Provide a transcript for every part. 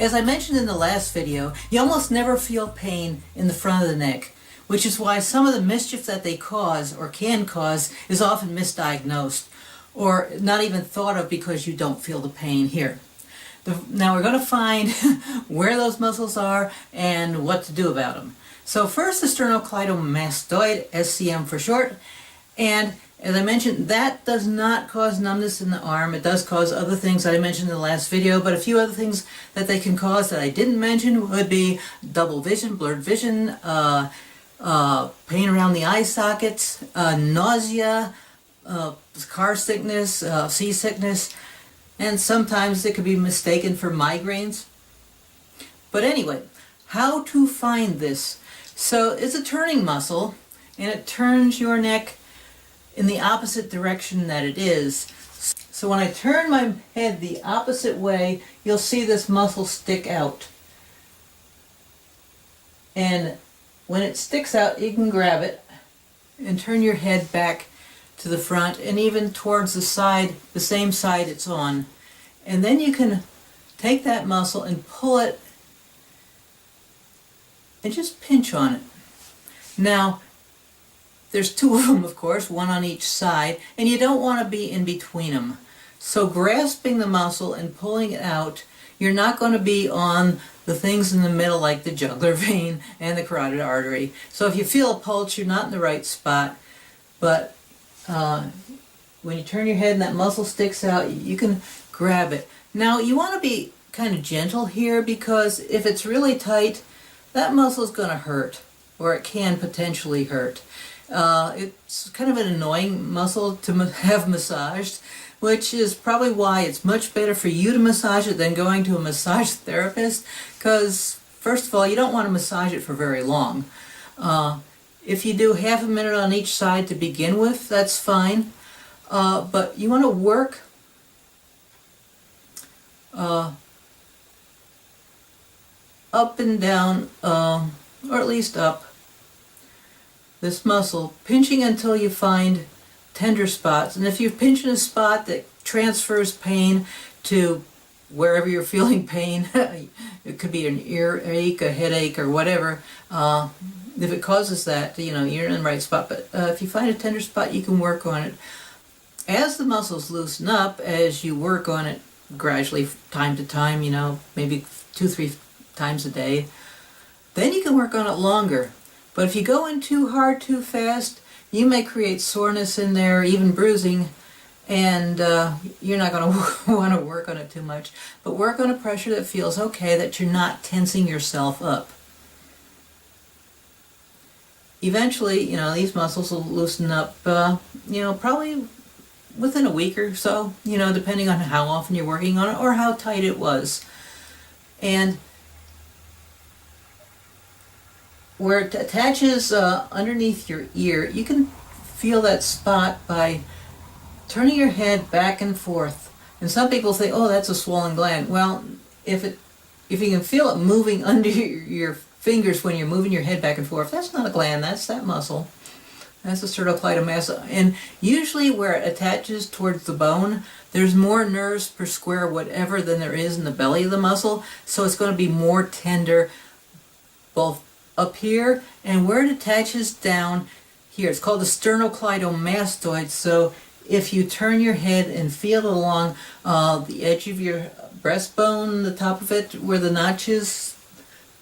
As I mentioned in the last video, you almost never feel pain in the front of the neck, which is why some of the mischief that they cause or can cause is often misdiagnosed or not even thought of because you don't feel the pain here. Now we're going to find where those muscles are and what to do about them. So first, the Sternocleidomastoid, SCM for short, and as I mentioned, that does not cause numbness in the arm. It does cause other things that I mentioned in the last video, but a few other things that they can cause that I didn't mention would be double vision, blurred vision, pain around the eye sockets, nausea, car sickness, seasickness, and sometimes it could be mistaken for migraines. But anyway, how to find this? So it's a turning muscle, and it turns your neck in the opposite direction that it is. So when I turn my head the opposite way, you'll see this muscle stick out. And when it sticks out, you can grab it and turn your head back to the front and even towards the side, the same side it's on. And then you can take that muscle and pull it and just pinch on it. Now, there's two of them, of course, one on each side, and you don't want to be in between them. So grasping the muscle and pulling it out, you're not going to be on the things in the middle like the jugular vein and the carotid artery. So if you feel a pulse, you're not in the right spot, but when you turn your head and that muscle sticks out, you can grab it. Now you want to be kind of gentle here, because if it's really tight, that muscle is going to hurt, or it can potentially hurt. It's kind of an annoying muscle to have massaged, which is probably why it's much better for you to massage it than going to a massage therapist, because first of all, you don't want to massage it for very long. If you do half a minute on each side to begin with, that's fine, but you want to work up and down, or at least up, this muscle, pinching until you find tender spots. And if you're pinching a spot that transfers pain to wherever you're feeling pain, it could be an earache, a headache, or whatever, if it causes that, you're in the right spot. But if you find a tender spot, you can work on it. As the muscles loosen up, as you work on it gradually, time to time, maybe 2-3 times a day, then you can work on it longer. But if you go in too hard, too fast, you may create soreness in there, even bruising, and you're not going to want to work on it too much. But work on a pressure that feels okay, that you're not tensing yourself up. Eventually, these muscles will loosen up, probably within a week or so, depending on how often you're working on it or how tight it was. And where it attaches underneath your ear, you can feel that spot by turning your head back and forth. And some people say, oh, that's a swollen gland. Well, if you can feel it moving under your fingers when you're moving your head back and forth, that's not a gland, that's that muscle. That's the sternocleidomastoid. And usually where it attaches towards the bone, there's more nerves per square whatever than there is in the belly of the muscle, so it's going to be more tender both up here and where it attaches down here. It's called the sternocleidomastoid. So if you turn your head and feel it along the edge of your breastbone, the top of it, where the notch is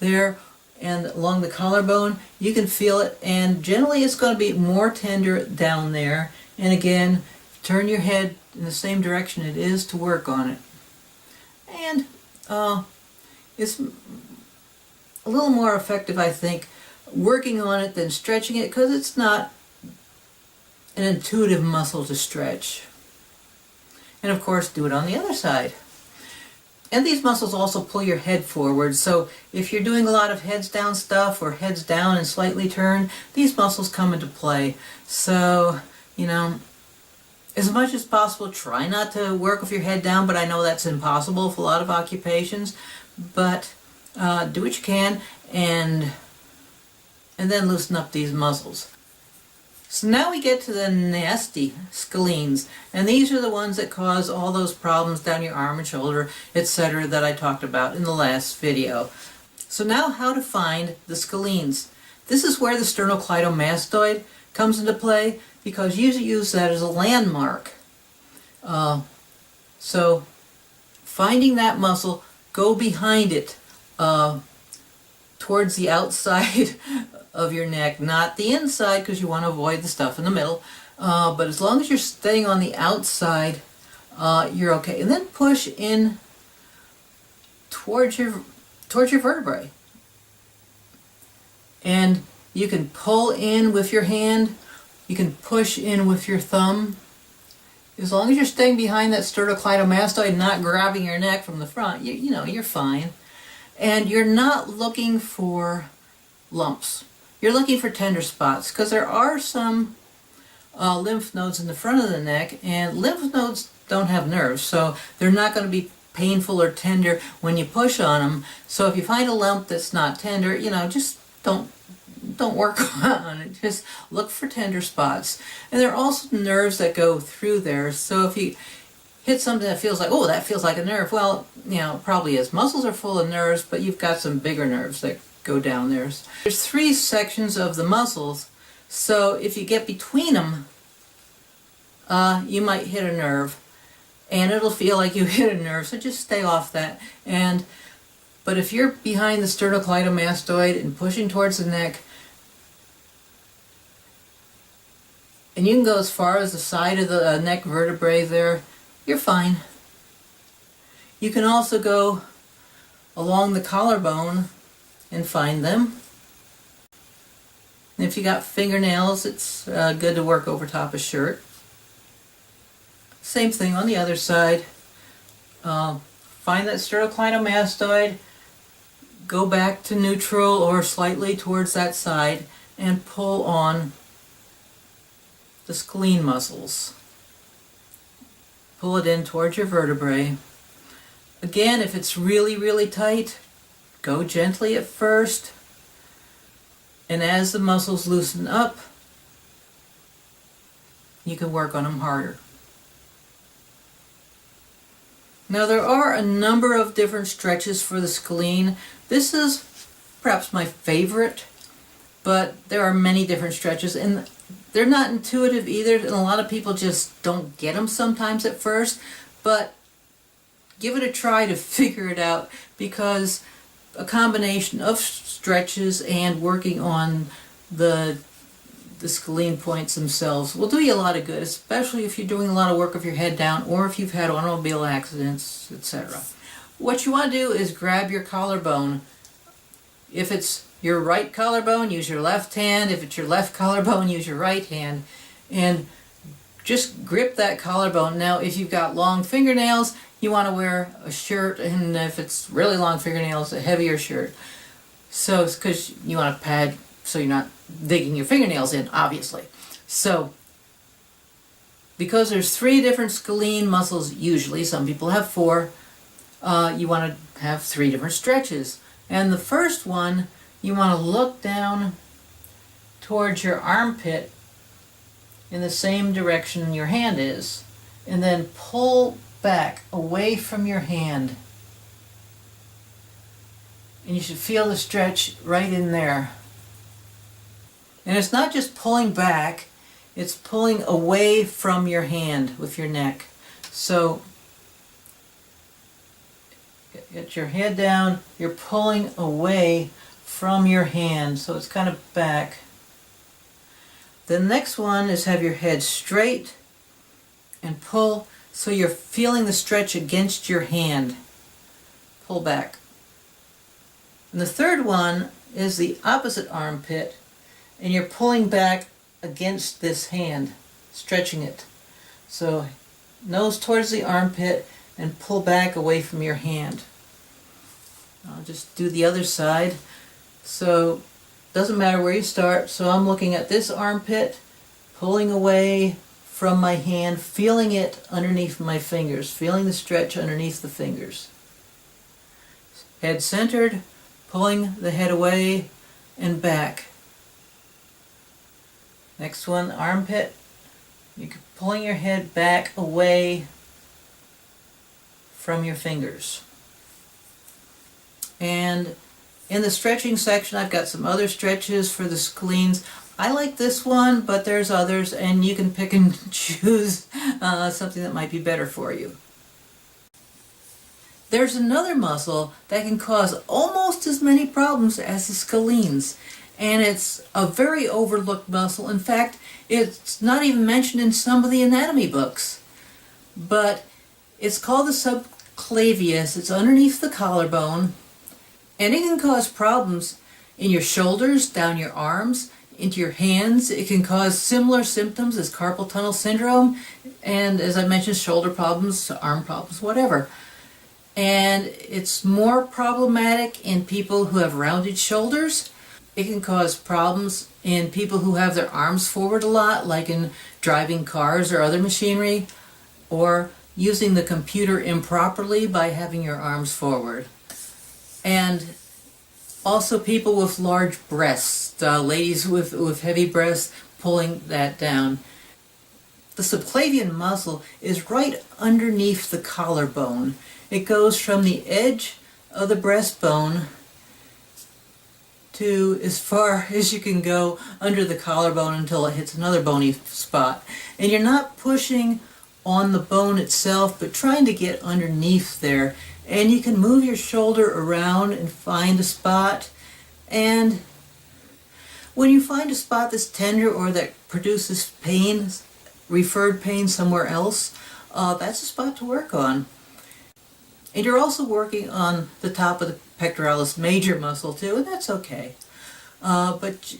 there, and along the collarbone, you can feel it, and generally it's going to be more tender down there. And again, turn your head in the same direction it is to work on it. And it's a little more effective, I think, working on it than stretching it, because it's not an intuitive muscle to stretch. And of course, do it on the other side. And these muscles also pull your head forward, so if you're doing a lot of heads down stuff or heads down and slightly turned, these muscles come into play. So, as much as possible, try not to work with your head down, but I know that's impossible for a lot of occupations. But do what you can, and then loosen up these muscles. So now we get to the nasty scalenes, and these are the ones that cause all those problems down your arm and shoulder, etc. that I talked about in the last video. So now how to find the scalenes. This is where the sternocleidomastoid comes into play, because you use that as a landmark. So finding that muscle, go behind it towards the outside of your neck, not the inside, because you want to avoid the stuff in the middle. But as long as you're staying on the outside, you're okay. And then push in towards your vertebrae. And you can pull in with your hand, you can push in with your thumb. As long as you're staying behind that sternocleidomastoid, not grabbing your neck from the front, you know, you're fine. And you're not looking for lumps. You're looking for tender spots, because there are some lymph nodes in the front of the neck, and lymph nodes don't have nerves, so they're not going to be painful or tender when you push on them. So if you find a lump that's not tender, you know, just don't work on it. Just look for tender spots. And there are also nerves that go through there, so if you hit something that feels like, oh, that feels like a nerve, well, you know, it probably is. Muscles are full of nerves, but you've got some bigger nerves that go down there. There's 3 sections of the muscles, so if you get between them, you might hit a nerve, and it'll feel like you hit a nerve, so just stay off that. But if you're behind the sternocleidomastoid and pushing towards the neck, and you can go as far as the side of the neck vertebrae there, you're fine. You can also go along the collarbone and find them. And if you got fingernails, it's good to work over top a shirt. Same thing on the other side. Find that sternocleidomastoid, go back to neutral or slightly towards that side, and pull on the scalene muscles. Pull it in towards your vertebrae. Again, if it's really, really tight, go gently at first, and as the muscles loosen up, you can work on them harder. Now there are a number of different stretches for the scalene. This is perhaps my favorite, but there are many different stretches, and they're not intuitive either, and a lot of people just don't get them sometimes at first, but give it a try to figure it out, because a combination of stretches and working on the scalene points themselves will do you a lot of good, especially if you're doing a lot of work with your head down, or if you've had automobile accidents, etc. What you want to do is grab your collarbone. If it's your right collarbone, use your left hand. If it's your left collarbone, use your right hand. And just grip that collarbone. Now, if you've got long fingernails, you want to wear a shirt, and if it's really long fingernails, a heavier shirt. So it's because you want to pad so you're not digging your fingernails in, obviously. So, because there's 3 different scalene muscles usually, some people have 4, you want to have 3 different stretches. And the first one, you want to look down towards your armpit in the same direction your hand is, and then pull back away from your hand. And you should feel the stretch right in there. And it's not just pulling back, it's pulling away from your hand with your neck. So get your head down, you're pulling away from your hand, so it's kind of back. The next one is have your head straight and pull so you're feeling the stretch against your hand. Pull back. And the third one is the opposite armpit, and you're pulling back against this hand, stretching it. So nose towards the armpit and pull back away from your hand. I'll just do the other side. So doesn't matter where you start. So I'm looking at this armpit, pulling away from my hand, feeling it underneath my fingers, feeling the stretch underneath the fingers. Head centered, pulling the head away and back. Next one, armpit. You're pulling your head back away from your fingers. And in the stretching section, I've got some other stretches for the scalenes. I like this one, but there's others, and you can pick and choose something that might be better for you. There's another muscle that can cause almost as many problems as the scalenes, and it's a very overlooked muscle. In fact, it's not even mentioned in some of the anatomy books. But it's called the subclavias. It's underneath the collarbone, and it can cause problems in your shoulders, down your arms, into your hands. It can cause similar symptoms as carpal tunnel syndrome, and as I mentioned, shoulder problems, arm problems, whatever. And it's more problematic in people who have rounded shoulders. It can cause problems in people who have their arms forward a lot, like in driving cars or other machinery, or using the computer improperly by having your arms forward. And also people with large breasts, ladies with heavy breasts, pulling that down. The subclavian muscle is right underneath the collarbone. It goes from the edge of the breastbone to as far as you can go under the collarbone until it hits another bony spot. And you're not pushing on the bone itself, but trying to get underneath there. And you can move your shoulder around and find a spot. And when you find a spot that's tender or that produces pain, referred pain somewhere else, that's a spot to work on. And you're also working on the top of the pectoralis major muscle too, and that's okay. But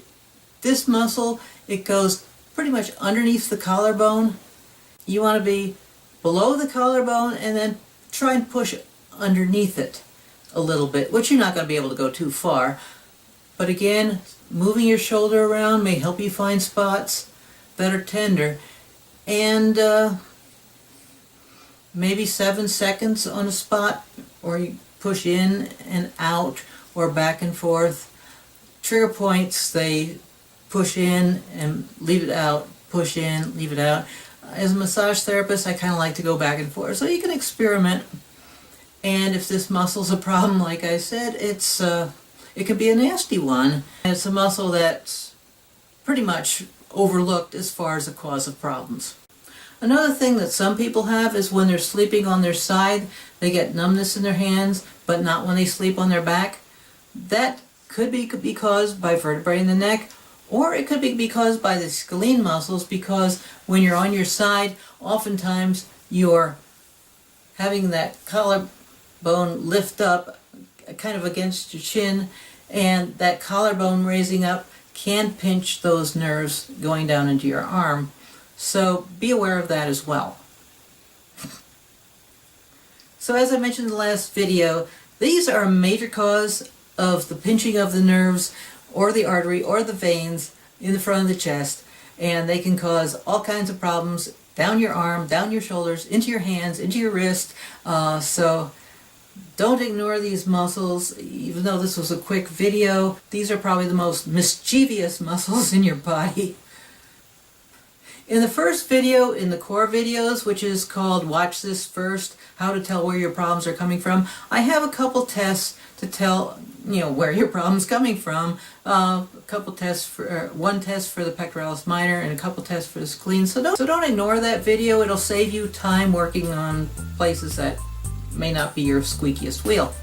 this muscle, it goes pretty much underneath the collarbone. You want to be below the collarbone and then try and push underneath it a little bit, which you're not going to be able to go too far. But again, moving your shoulder around may help you find spots that are tender. And maybe 7 seconds on a spot, or you push in and out or back and forth. Trigger points, they push in and leave it out, push in, leave it out. As a massage therapist, I kind of like to go back and forth, so you can experiment. And if this muscle's a problem, like I said, it can be a nasty one. And it's a muscle that's pretty much overlooked as far as the cause of problems. Another thing that some people have is when they're sleeping on their side, they get numbness in their hands, but not when they sleep on their back. That could be caused by vertebrae in the neck, or it could be caused by the scalene muscles, because when you're on your side, oftentimes you're having that collarbone lift up kind of against your chin, and that collarbone raising up can pinch those nerves going down into your arm. So be aware of that as well. So as I mentioned in the last video, these are a major cause of the pinching of the nerves or the artery or the veins in the front of the chest, and they can cause all kinds of problems down your arm, down your shoulders, into your hands, into your wrist. So don't ignore these muscles. Even though this was a quick video, these are probably the most mischievous muscles in your body. In the first video, in the core videos, which is called Watch This First, How to Tell Where Your Problems Are Coming From, I have a couple tests to tell where your problem's coming from. A couple tests for one test for the pectoralis minor and a couple tests for the scalene. So don't ignore that video. It'll save you time working on places that may not be your squeakiest wheel.